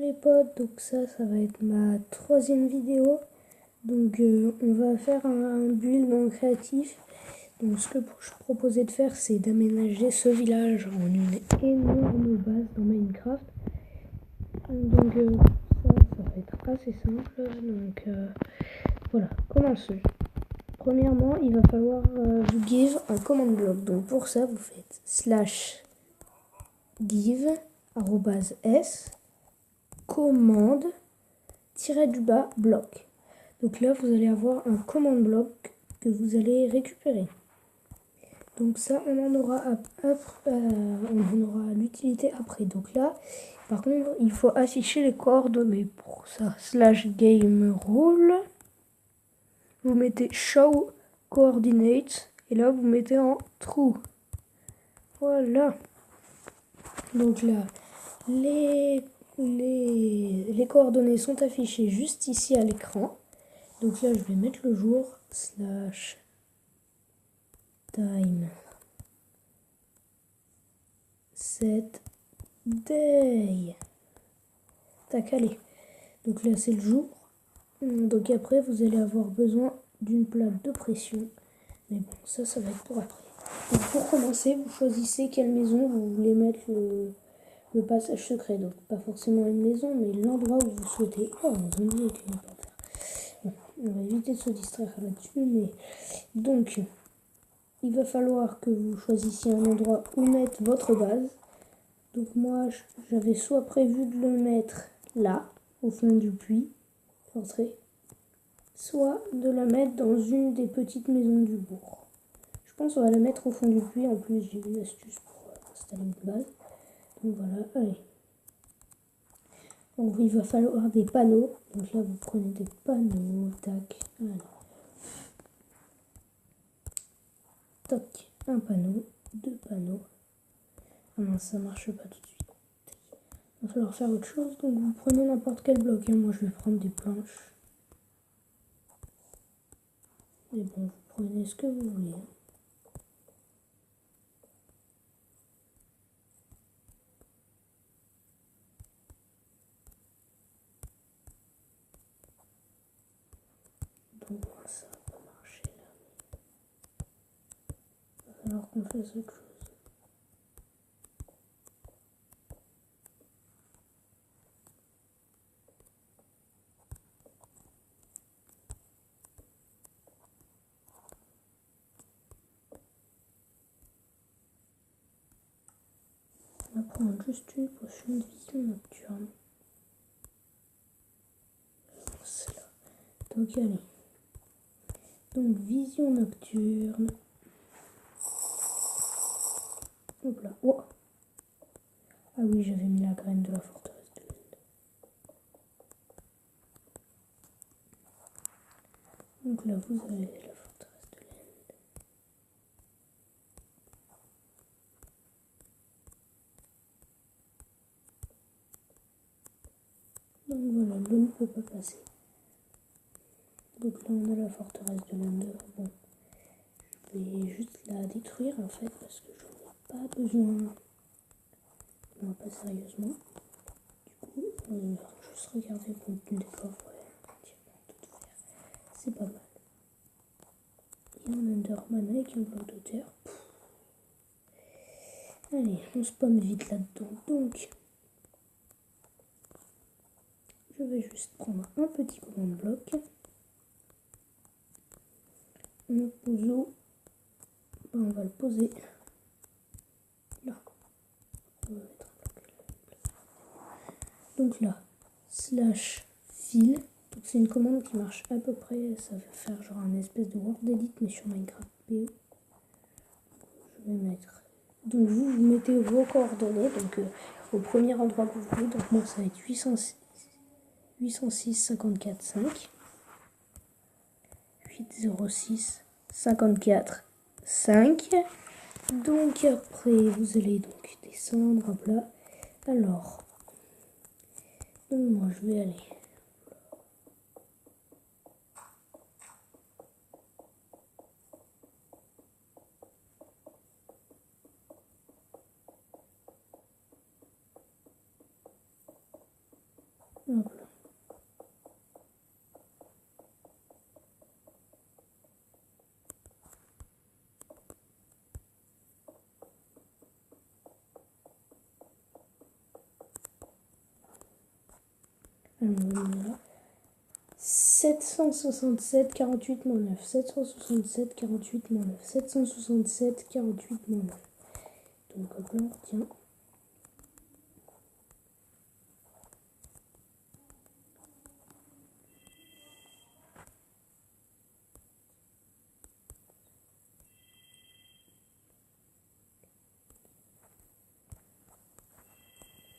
les potes, donc ça va être ma 3e vidéo. Donc on va faire un build en créatif. Donc ce que je proposais de faire, c'est d'aménager ce village en une énorme base dans Minecraft. Donc ça va être assez simple. Donc voilà, commençons. Premièrement, il va falloir vous give un command block. Donc pour ça, vous faites /give @s commande _bloc. Donc là, vous allez avoir un command block que vous allez récupérer. Donc ça, on en aura l'utilité après. Donc là, par contre, il faut afficher les coordonnées pour ça. /game rule. Vous mettez show coordinates et là, vous mettez en true. Voilà. Donc là, les coordonnées sont affichées juste ici à l'écran. Donc là, je vais mettre le jour /time set day. Tac, allez. Donc là, c'est le jour. Donc après, vous allez avoir besoin d'une plaque de pression. Mais bon, ça va être pour après. Donc pour commencer, vous choisissez quelle maison vous voulez mettre le passage secret. Donc pas forcément une maison, mais l'endroit où vous souhaitez. Oh, on a oublié qu'il n'y a pas à faire. Bon, on va éviter de se distraire là-dessus. Mais donc, il va falloir que vous choisissiez un endroit où mettre votre base. Donc moi, j'avais soit prévu de le mettre là, au fond du puits, soit de la mettre dans une des petites maisons du bourg. Je pense qu'on va la mettre au fond du puits. En plus, j'ai une astuce pour installer une base. Donc voilà, allez. Donc il va falloir des panneaux. Donc là, vous prenez des panneaux. Tac, allez. Toc, un panneau, 2 panneaux. Ah non, ça marche pas tout de suite. Il va falloir faire autre chose. Donc vous prenez n'importe quel bloc. Moi, je vais prendre des planches. Et bon, vous prenez ce que vous voulez. Donc ça va pas marcher là. Il va falloir qu'on fasse autre chose. On va prendre juste une potion de vision nocturne. C'est là. Donc allez. Donc vision nocturne. Hop là. Oh. Ah oui, j'avais mis la graine de la forteresse de l'End. Donc là, vous avez la forteresse de l'End. Donc voilà, l'eau ne peut pas passer. Donc là, on a la forteresse de l'End. Bon, je vais juste la détruire en fait parce que j'en ai pas besoin. Non, pas sérieusement. Du coup, on va juste regarder le contenu des coffres. C'est pas mal. Il y a un Enderman avec un bloc de terre. Allez, on spawn vite là-dedans. Donc, je vais juste prendre un petit command bloc. On pose l'eau. On va le poser là. On va mettre un bloc. Donc là, /fill. Donc c'est une commande qui marche à peu près. Ça va faire genre un espèce de word edit mais sur Minecraft PE. Je vais mettre. Donc vous mettez vos coordonnées. Donc au premier endroit que vous voulez. Donc moi ça va être 806 54 5. 806 54 5. Donc après vous allez donc descendre hop là. Alors donc moi je vais aller Hop là. Alors, là. 767 48 9, 767 48 9, 767 48 9. Donc hop là on retient.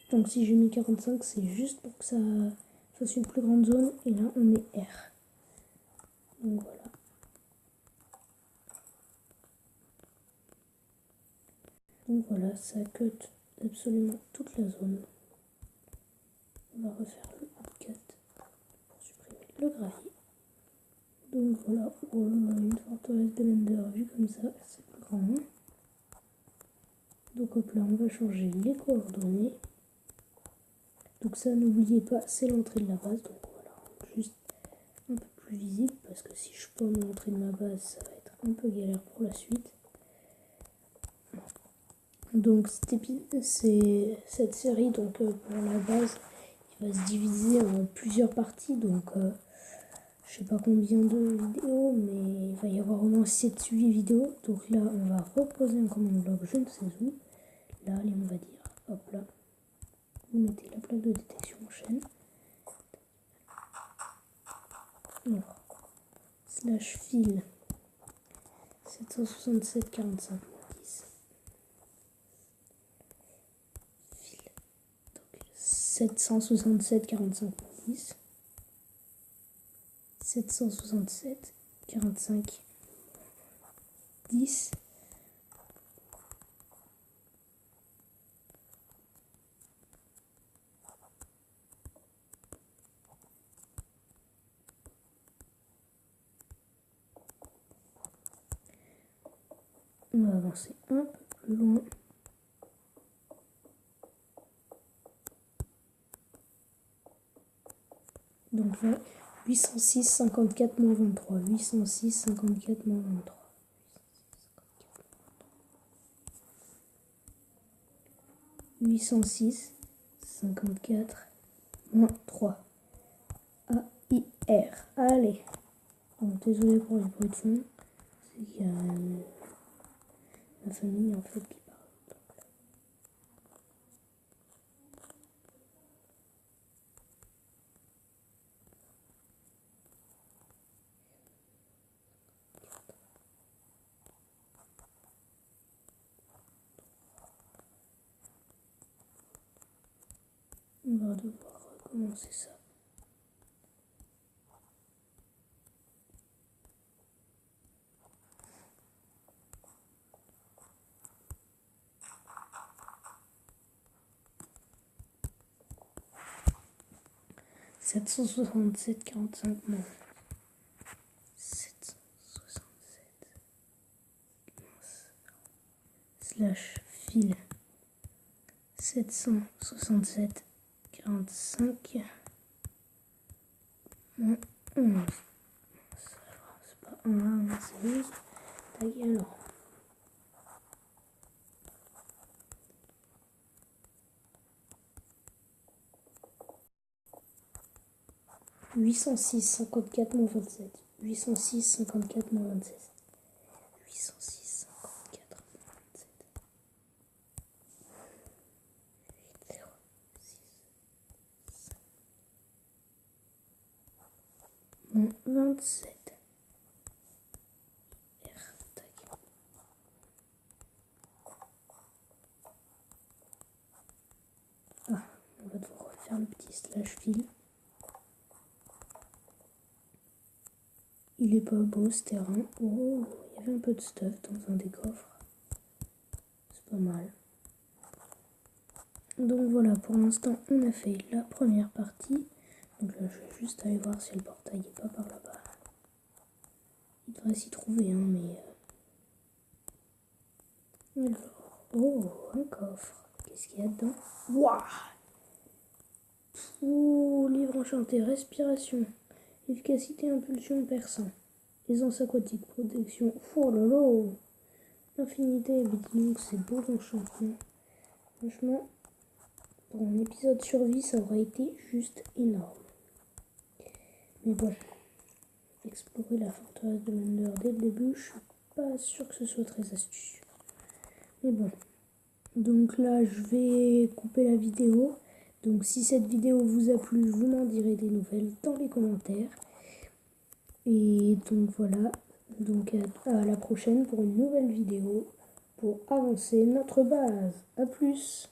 Donc si j'ai mis 45, c'est juste pour que ça fasse une plus grande zone. Et là on est R. Donc voilà. Donc voilà, ça cut absolument toute la zone. On va refaire le cut pour supprimer le gravier. Donc voilà, oh là là, une forteresse de Blender vue comme ça, c'est plus grand. Donc hop là, on va changer les coordonnées. Donc ça, n'oubliez pas, c'est l'entrée de la base. Donc voilà, juste un peu plus visible parce que si je pomme l'entrée de ma base, ça va être un peu galère pour la suite. Donc cette série, donc pour la base, il va se diviser en plusieurs parties. Donc je sais pas combien de vidéos, mais il va y avoir au moins 7-8 vidéos. Donc là, on va reposer un command bloc, je ne sais où. Là, allez, on va dire, hop là, vous mettez la plaque de détection en chaîne. Alors, slash fil 767 45 10. Fil. Donc 767 45 10. 767 45 10. On va avancer un peu plus loin. Donc là, 806 54 moins 23. 806 54 moins 23. 806 54 moins 3. A-I-R. Allez. Donc, désolé pour les bruits de fond. C'est qu'il y a ma famille en fait qui parle. On va devoir recommencer ça. « 767 45 moins 767 slash fil 767 45 moins 11. C'est pas 1, c'est juste ta gueule. « 806 54 moins 27. 806 54 moins 26. 806 54 moins 27. 8 0 6 5 moins 27. R, tac. Ah, on va devoir refaire le petit slash fil. Il est pas beau ce terrain. Oh, il y avait un peu de stuff dans un des coffres. C'est pas mal. Donc voilà, pour l'instant, on a fait la première partie. Donc là, je vais juste aller voir si le portail n'est pas par là-bas. Il devrait s'y trouver, hein, mais... Alors, oh, un coffre. Qu'est-ce qu'il y a dedans? Waouh! Oh, les livre enchanté, respiration, efficacité, impulsion, perçant, aisance aquatique, protection, oh là là, infinité, donc c'est beau enchantement. Franchement, pour un épisode survie, ça aurait été juste énorme. Mais bon, explorer la forteresse de l'Under dès le début, je suis pas sûre que ce soit très astucieux. Mais bon, donc là, je vais couper la vidéo. Donc si cette vidéo vous a plu, vous m'en direz des nouvelles dans les commentaires. Et donc voilà, donc à la prochaine pour une nouvelle vidéo pour avancer notre base. A plus!